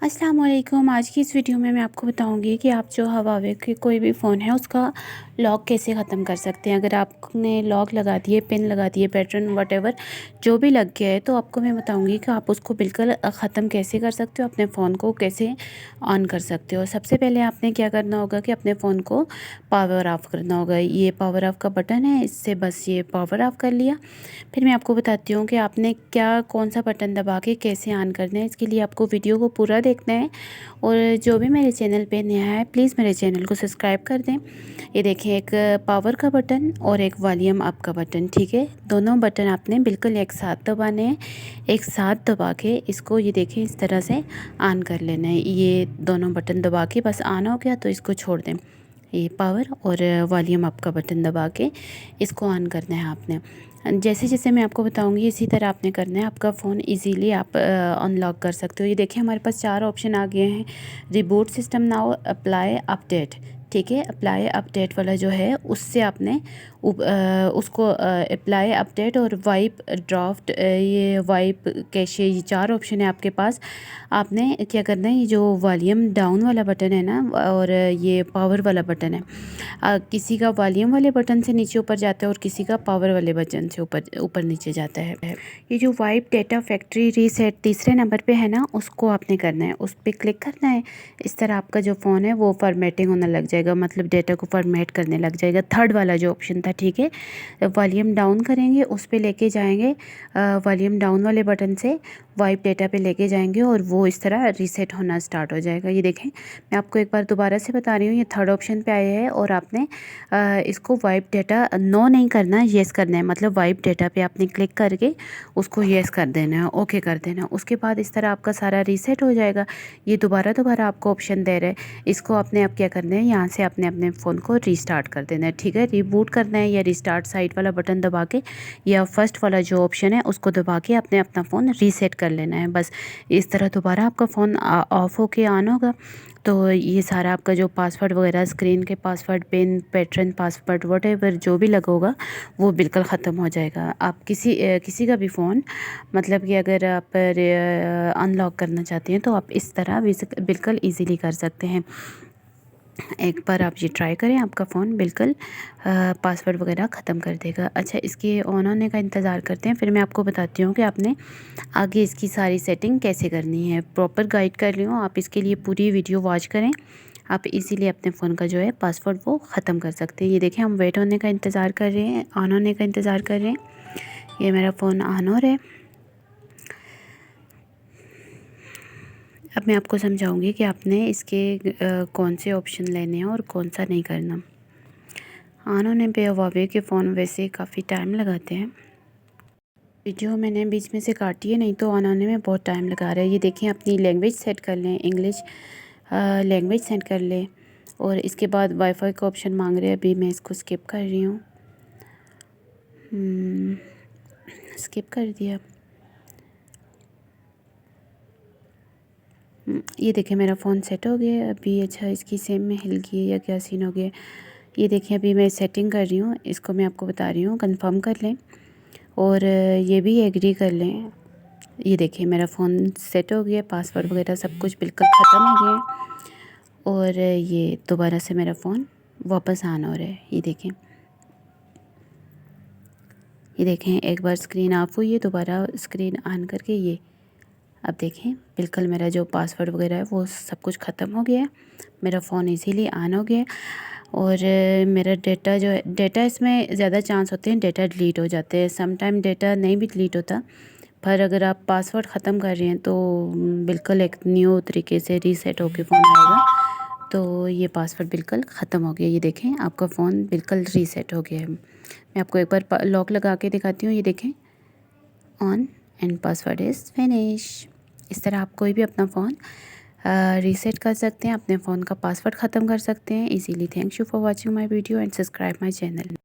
अस्सलाम वालेकुम। आज की इस वीडियो में मैं आपको बताऊंगी कि आप जो हवावे के कोई भी फ़ोन है उसका लॉक कैसे ख़त्म कर सकते हैं। अगर आपने लॉक लगा दिए, पिन लगा दिए, पैटर्न वटेवर जो भी लग गया है, तो आपको मैं बताऊंगी कि आप उसको बिल्कुल ख़त्म कैसे कर सकते हो, अपने फ़ोन को कैसे ऑन कर सकते हो। सबसे पहले आपने क्या करना होगा कि अपने फ़ोन को पावर ऑफ़ करना होगा। ये पावर ऑफ़ का बटन है, इससे बस ये पावर ऑफ़ कर लिया। फिर मैं आपको बताती हूँ कि आपने कौन सा बटन दबा के कैसे ऑन करना है। इसके लिए आपको वीडियो को पूरा देखना है और जो भी मेरे चैनल पे नया है प्लीज़ मेरे चैनल को सब्सक्राइब कर दें। ये देखें, एक पावर का बटन और एक वॉल्यूम अप का बटन, ठीक है। दोनों बटन आपने बिल्कुल एक साथ दबाने हैं। एक साथ दबा के इसको ये देखें इस तरह से ऑन कर लेना है। ये दोनों बटन दबा के बस ऑन हो गया तो इसको छोड़ दें। ये पावर और वॉल्यूम अप का बटन दबा के इसको ऑन करना है आपने। जैसे जैसे मैं आपको बताऊंगी इसी तरह आपने करना है। आपका फ़ोन इजीली आप अनलॉक कर सकते हो। ये देखिए हमारे पास 4 ऑप्शन आ गए हैं। Reboot system now, apply update, ठीक है। अप्लाई अपडेट वाला जो है उससे आपने उसको अप्लाई अपडेट और वाइप ड्राफ्ट, ये वाइप कैशे, ये 4 ऑप्शन है आपके पास। आपने क्या करना है, ये जो वॉल्यूम डाउन वाला बटन है ना और ये पावर वाला बटन है, किसी का वॉल्यूम वाले बटन से नीचे ऊपर जाता है और किसी का पावर वाले बटन से ऊपर ऊपर नीचे जाता है। ये जो वाइप डेटा फैक्ट्री रीसेट तीसरे नंबर पे है ना, उसको आपने करना है, उस पर क्लिक करना है। इस तरह आपका जो फ़ोन है वो फॉर्मेटिंग होने लग जाएगा, मतलब डेटा को फॉर्मेट करने लग जाएगा। थर्ड वाला जो ऑप्शन था, ठीक है। वॉल्यूम डाउन करेंगे, उस पर लेके जाएंगे, वॉल्यूम डाउन वाले बटन से वाइप डेटा पे लेके जाएंगे और वो इस तरह रीसेट होना स्टार्ट हो जाएगा। ये देखें, मैं आपको एक बार दोबारा से बता रही हूँ, ये थर्ड ऑप्शन पे आया है और आपने इसको वाइप डेटा नो नहीं करना, येस करना है। मतलब वाइप डेटा पे आपने क्लिक करके उसको येस कर देना है, ओके कर देना है। उसके बाद इस तरह आपका सारा रीसेट हो जाएगा। ये दोबारा दोबारा आपको ऑप्शन दे रहे हैं, इसको आपने अब क्या करना है, यहाँ से आपने अपने फ़ोन को रीस्टार्ट कर देना है, ठीक है। रिबूट करना है या रिस्टार्ट साइट वाला बटन दबा के या फर्स्ट वाला जो ऑप्शन है उसको दबा के आपने अपना फ़ोन रीसेट कर लेना है। बस इस तरह दोबारा आपका फ़ोन ऑफ होके ऑन होगा। तो ये सारा आपका जो पासवर्ड वगैरह, स्क्रीन के password, pin, pattern password, whatever जो भी लगा होगा वो बिल्कुल ख़त्म हो जाएगा। आप किसी का भी फ़ोन, मतलब कि अगर आप अनलॉक करना चाहते हैं तो आप इस तरह बिल्कुल ईजीली कर सकते हैं। एक बार आप ये ट्राई करें, आपका फ़ोन बिल्कुल पासवर्ड वगैरह ख़त्म कर देगा। अच्छा, इसके ऑन होने का इंतज़ार करते हैं, फिर मैं आपको बताती हूँ कि आपने आगे इसकी सारी सेटिंग कैसे करनी है। प्रॉपर गाइड कर रही हूँ, आप इसके लिए पूरी वीडियो वॉच करें। आप इजीली अपने फ़ोन का जो है पासवर्ड वो ख़त्म कर सकते हैं। ये देखें, हम वेट होने का इंतज़ार कर रहे हैं, ऑन होने का इंतज़ार कर रहे हैं। ये मेरा फ़ोन ऑन हो रहा है। अब मैं आपको समझाऊंगी कि आपने इसके कौन से ऑप्शन लेने हैं और कौन सा नहीं करना। ऑन होने पे हुआवे के फ़ोन वैसे काफ़ी टाइम लगाते हैं। वीडियो मैंने बीच में से काटी है, नहीं तो ऑन होने में बहुत टाइम लगा रहा है। ये देखें, अपनी लैंग्वेज सेट कर लें, इंग्लिश लैंग्वेज सेट कर लें और इसके बाद वाईफाई का ऑप्शन मांग रहे हैं। अभी मैं इसको स्किप कर रही हूँ, स्किप कर दिया। ये देखें, मेरा फ़ोन सेट हो गया अभी। अच्छा, इसकी सेम में हिल गई या क्या सीन हो गया। ये देखें, अभी मैं सेटिंग कर रही हूँ, इसको मैं आपको बता रही हूँ। कंफर्म कर लें और ये भी एग्री कर लें। ये देखिए, मेरा फ़ोन सेट हो गया, पासवर्ड वगैरह सब कुछ बिल्कुल ख़त्म हो गया और ये दोबारा से मेरा फ़ोन वापस ऑन हो रहा है। ये देखें, एक बार स्क्रीन ऑफ हुई है, दोबारा स्क्रीन ऑन करके ये अब देखें, बिल्कुल मेरा जो पासवर्ड वगैरह है वो सब कुछ ख़त्म हो गया है। मेरा फ़ोन इजीली ऑन हो गया है और मेरा डेटा जो है, डेटा इसमें ज़्यादा चांस होते हैं डेटा डिलीट हो जाते हैं। सम टाइम डेटा नहीं भी डिलीट होता, पर अगर आप पासवर्ड ख़त्म कर रहे हैं तो बिल्कुल एक न्यू तरीके से रीसेट होके फ़ोन आएगा। तो ये पासवर्ड बिल्कुल ख़त्म हो गया। ये देखें, आपका फ़ोन बिल्कुल रीसेट हो गया है। मैं आपको एक बार लॉक लगा के दिखाती हूँ। ये देखें, on and password is finish. इस तरह आप कोई भी अपना फ़ोन रीसेट कर सकते हैं, अपने फ़ोन का पासवर्ड ख़त्म कर सकते हैं easily. Thanks you for watching my video and subscribe my channel.